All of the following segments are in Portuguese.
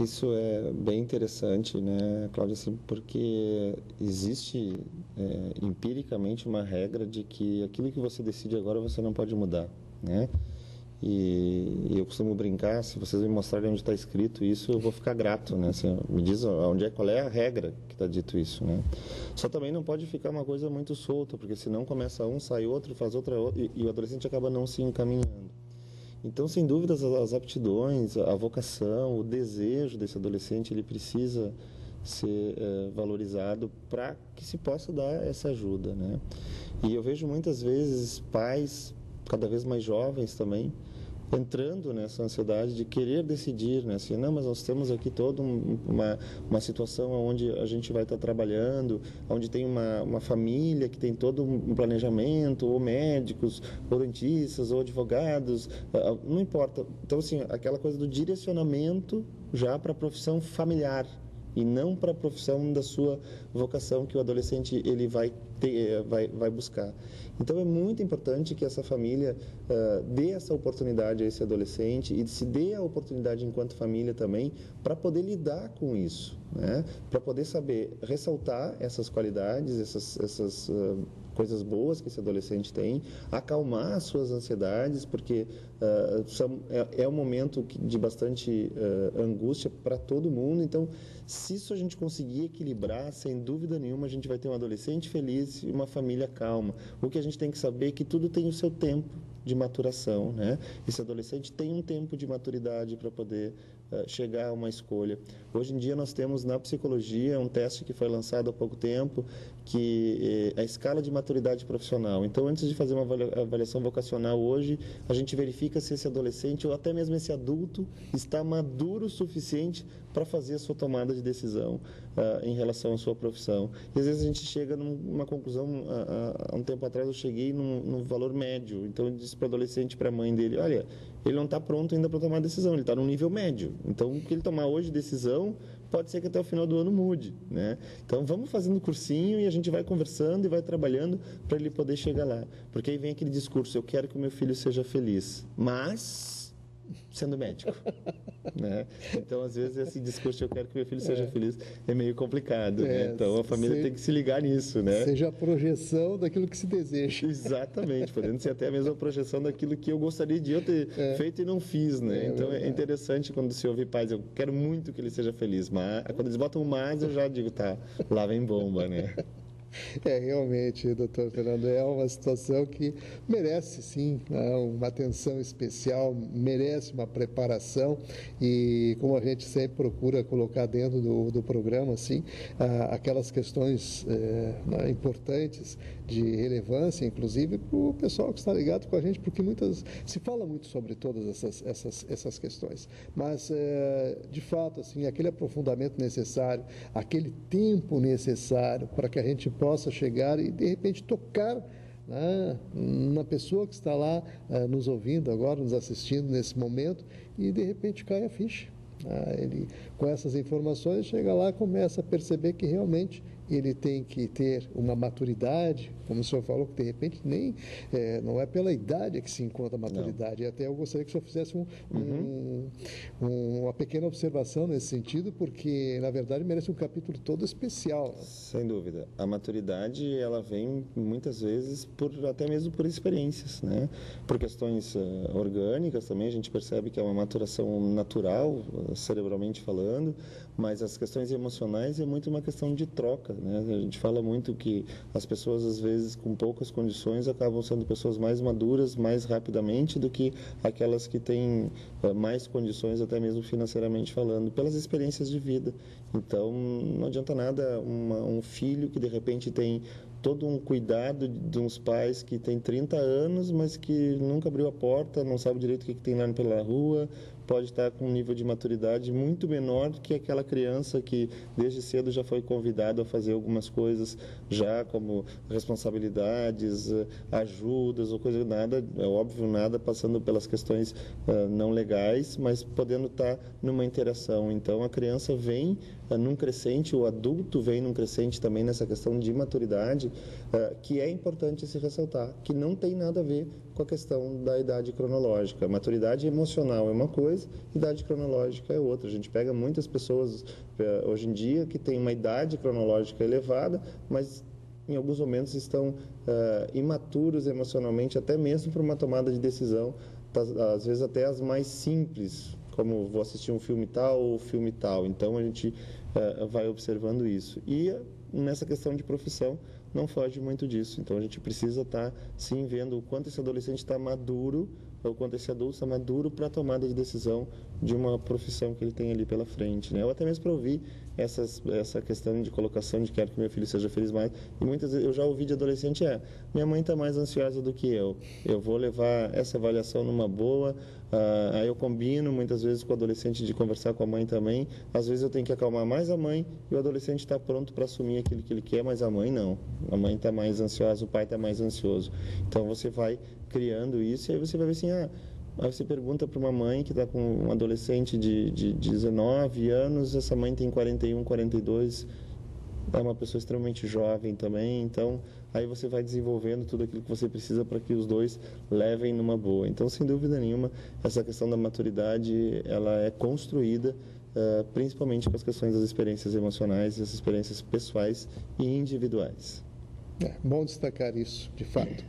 Isso é bem interessante, né, Cláudia, assim, porque existe empiricamente uma regra de que aquilo que você decide agora você não pode mudar, né? E eu costumo brincar, se vocês me mostrarem onde está escrito isso, eu vou ficar grato, né? Assim, me diz qual é a regra que está dito isso, né? Só também não pode ficar uma coisa muito solta, porque senão começa um, sai outro, faz outra, e o adolescente acaba não se encaminhando. Então, sem dúvidas, as aptidões, a vocação, o desejo desse adolescente, ele precisa ser valorizado para que se possa dar essa ajuda, né? E eu vejo muitas vezes pais, cada vez mais jovens também, entrando nessa ansiedade de querer decidir, né? Assim, não, mas nós temos aqui toda uma situação onde a gente vai estar trabalhando, onde tem uma família que tem todo um planejamento, ou médicos, ou dentistas, ou advogados, não importa. Então, assim, aquela coisa do direcionamento já para a profissão familiar e não para a profissão da sua vocação que o adolescente ele vai buscar. Então é muito importante que essa família dê essa oportunidade a esse adolescente e se dê a oportunidade enquanto família também para poder lidar com isso, né? Para poder saber ressaltar essas qualidades, essas coisas boas que esse adolescente tem, acalmar as suas ansiedades, porque é um momento de bastante angústia para todo mundo. Então, se isso a gente conseguir equilibrar, sem dúvida nenhuma, a gente vai ter um adolescente feliz e uma família calma. O que a gente tem que saber é que tudo tem o seu tempo de maturação, né? Esse adolescente tem um tempo de maturidade para poder chegar a uma escolha. Hoje em dia nós temos na psicologia um teste que foi lançado há pouco tempo, que é a escala de maturidade profissional. Então, antes de fazer uma avaliação vocacional hoje, a gente verifica se esse adolescente ou até mesmo esse adulto está maduro o suficiente para fazer a sua tomada de decisão em relação à sua profissão. E às vezes a gente chega numa conclusão, há um tempo atrás eu cheguei num valor médio. Então eu disse para o adolescente, para a mãe dele, olha, ele não está pronto ainda para tomar decisão, ele está num nível médio. Então o que ele tomar hoje de decisão, pode ser que até o final do ano mude, né? Então vamos fazendo cursinho e a gente vai conversando e vai trabalhando para ele poder chegar lá. Porque aí vem aquele discurso, eu quero que o meu filho seja feliz, mas sendo médico, né? Então, às vezes, esse discurso, eu quero que meu filho seja feliz, é meio complicado, né? Então, a família tem que se ligar nisso, né? Seja a projeção daquilo que se deseja. Exatamente, podendo ser até a mesma projeção daquilo que eu gostaria de eu ter feito e não fiz, né? Então, é interessante quando se ouve pais, eu quero muito que ele seja feliz, mas quando eles botam mais, eu já digo, tá, lá vem bomba, né? Realmente, doutor Fernando, é uma situação que merece, sim, uma atenção especial, merece uma preparação e, como a gente sempre procura colocar dentro do programa, assim, aquelas questões importantes de relevância, inclusive, para o pessoal que está ligado com a gente, porque se fala muito sobre todas essas questões, mas, de fato, assim, aquele aprofundamento necessário, aquele tempo necessário para que a gente possa chegar e, de repente, tocar na pessoa que está lá nos ouvindo agora, nos assistindo nesse momento, e, de repente, cai a ficha. Ele, com essas informações, chega lá e começa a perceber que realmente ele tem que ter uma maturidade, como o senhor falou, que de repente nem não é pela idade que se encontra a maturidade. Até eu gostaria que o senhor fizesse uma pequena observação nesse sentido, porque na verdade merece um capítulo todo especial. Sem dúvida. A maturidade, ela vem muitas vezes até mesmo por experiências, né? Por questões orgânicas também, a gente percebe que é uma maturação natural, cerebralmente falando, mas as questões emocionais é muito uma questão de troca, né? A gente fala muito que as pessoas, às vezes, com poucas condições, acabam sendo pessoas mais maduras mais rapidamente do que aquelas que têm mais condições, até mesmo financeiramente falando, pelas experiências de vida. Então, não adianta nada um filho que, de repente, tem todo um cuidado de uns pais que têm 30 anos, mas que nunca abriu a porta, não sabe direito o que tem lá pela rua, pode estar com um nível de maturidade muito menor do que aquela criança que desde cedo já foi convidada a fazer algumas coisas já como responsabilidades, ajudas ou coisa nada, é óbvio, nada passando pelas questões não legais, mas podendo estar numa interação. Então a criança vem num crescente, o adulto vem num crescente também nessa questão de maturidade, que é importante se ressaltar, que não tem nada a ver com a questão da idade cronológica. A maturidade emocional é uma coisa coisa, idade cronológica é outra. A gente pega muitas pessoas hoje em dia que têm uma idade cronológica elevada, mas em alguns momentos estão imaturos emocionalmente, até mesmo para uma tomada de decisão, às vezes até as mais simples, como vou assistir um filme tal ou filme tal. Então, a gente vai observando isso. E nessa questão de profissão, não foge muito disso. Então, a gente precisa estar, sim, vendo o quanto esse adolescente está maduro, ou quanto esse adulto está maduro para a tomada de decisão de uma profissão que ele tem ali pela frente, né? Ou até mesmo para ouvir essa questão de colocação de quero que meu filho seja feliz mais. E muitas vezes eu já ouvi de adolescente, minha mãe está mais ansiosa do que eu vou levar essa avaliação numa boa. Aí eu combino muitas vezes com o adolescente de conversar com a mãe também. Às vezes eu tenho que acalmar mais a mãe e o adolescente está pronto para assumir aquilo que ele quer, mas a mãe não. A mãe está mais ansiosa, o pai está mais ansioso. Então você vai criando isso e aí você vai ver assim, aí você pergunta para uma mãe que está com um adolescente de 19 anos, essa mãe tem 41, 42, é uma pessoa extremamente jovem também, então aí você vai desenvolvendo tudo aquilo que você precisa para que os dois levem numa boa. Então, sem dúvida nenhuma, essa questão da maturidade, ela é construída principalmente com as questões das experiências emocionais, das experiências pessoais e individuais. É bom destacar isso, de fato.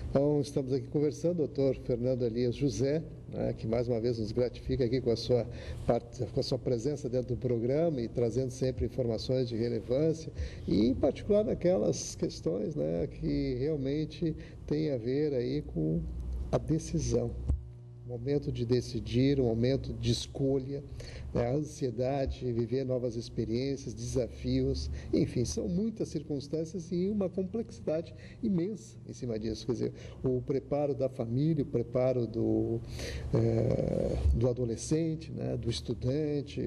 Então, estamos aqui conversando, doutor Fernando Elias José, né, que mais uma vez nos gratifica aqui com a sua presença dentro do programa e trazendo sempre informações de relevância e, em particular, naquelas questões, né, que realmente tem a ver aí com a decisão. O momento de decidir, o momento de escolha, né, a ansiedade, viver novas experiências, desafios, enfim, são muitas circunstâncias e uma complexidade imensa em cima disso. Quer dizer, o preparo da família, o preparo do adolescente, né, do estudante,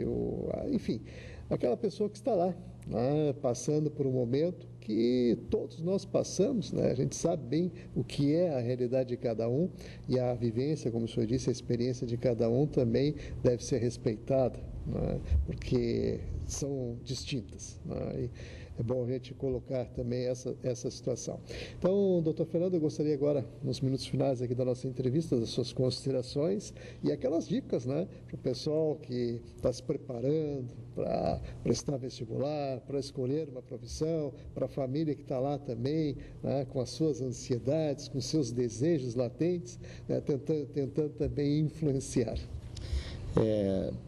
enfim, aquela pessoa que está lá, né, passando por um momento que todos nós passamos, né? A gente sabe bem o que é a realidade de cada um e a vivência, como o senhor disse, a experiência de cada um também deve ser respeitada, né? Porque são distintas, né? E é bom a gente colocar também essa situação. Então, doutor Fernando, eu gostaria agora, nos minutos finais aqui da nossa entrevista, das suas considerações e aquelas dicas, né, para o pessoal que está se preparando para prestar vestibular, para escolher uma profissão, para a família que está lá também, né, com as suas ansiedades, com seus desejos latentes, né, tentando também influenciar.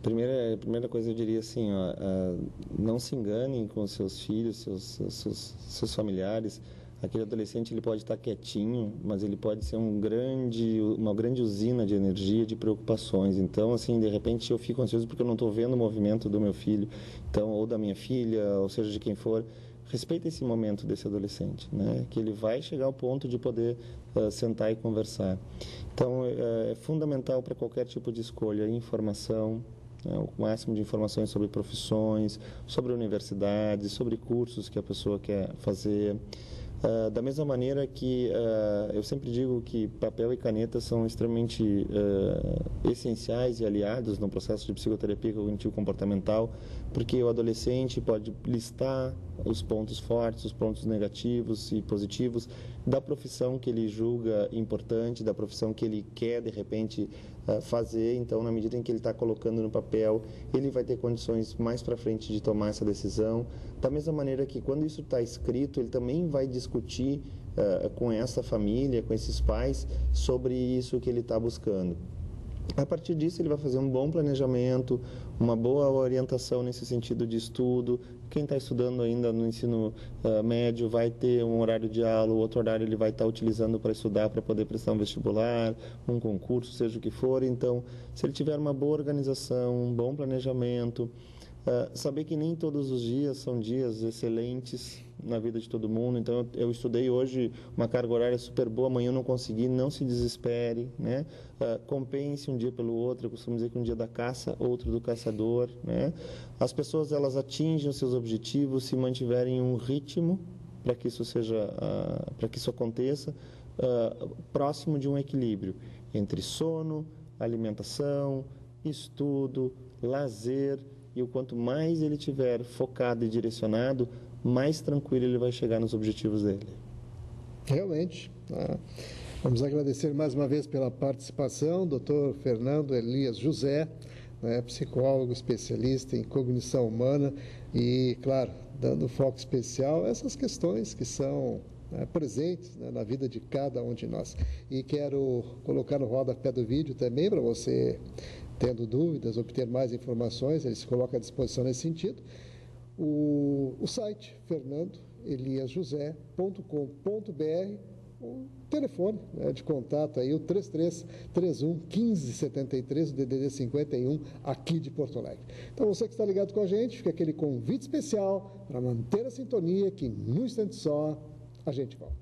Primeira coisa eu diria assim, não se enganem com seus filhos, seus familiares. Aquele adolescente ele pode estar quietinho, mas ele pode ser uma grande usina de energia, de preocupações. Então, assim, de repente eu fico ansioso porque eu não estou vendo o movimento do meu filho, então, ou da minha filha, ou seja, de quem for. Respeita esse momento desse adolescente, né? Que ele vai chegar ao ponto de poder sentar e conversar. Então, é fundamental para qualquer tipo de escolha, informação, né? O máximo de informações sobre profissões, sobre universidades, sobre cursos que a pessoa quer fazer. Da mesma maneira que eu sempre digo que papel e caneta são extremamente essenciais e aliados no processo de psicoterapia cognitivo-comportamental, porque o adolescente pode listar os pontos fortes, os pontos negativos e positivos da profissão que ele julga importante, da profissão que ele quer, de repente, fazer. Então, na medida em que ele está colocando no papel, ele vai ter condições mais para frente de tomar essa decisão. Da mesma maneira que, quando isso está escrito, ele também vai discutir com essa família, com esses pais, sobre isso que ele está buscando. A partir disso, ele vai fazer um bom planejamento, uma boa orientação nesse sentido de estudo. Quem está estudando ainda no ensino médio vai ter um horário de aula, o outro horário ele vai estar utilizando para estudar, para poder prestar um vestibular, um concurso, seja o que for. Então, se ele tiver uma boa organização, um bom planejamento, saber que nem todos os dias são dias excelentes na vida de todo mundo. Então, eu estudei hoje uma carga horária super boa, amanhã eu não consegui, não se desespere, né? Compense um dia pelo outro. Eu costumo dizer que um dia da caça, outro do caçador, né? As pessoas, elas atingem os seus objetivos se mantiverem um ritmo para que isso para que isso aconteça, próximo de um equilíbrio entre sono, alimentação, estudo, lazer. E o quanto mais ele tiver focado e direcionado, mais tranquilo ele vai chegar nos objetivos dele. Realmente, Vamos agradecer mais uma vez pela participação, Dr. Fernando Elias José, né, psicólogo especialista em cognição humana e, claro, dando foco especial a essas questões que são presentes, né, na vida de cada um de nós. E quero colocar no rodapé do vídeo também, para você, tendo dúvidas, obter mais informações, ele se coloca à disposição nesse sentido, o site fernandoeliasjosé.com.br, o telefone, né, de contato aí, o 3331 1573, o DDD 51, aqui de Porto Alegre. Então, você que está ligado com a gente, fica aquele convite especial para manter a sintonia, que num instante só a gente volta.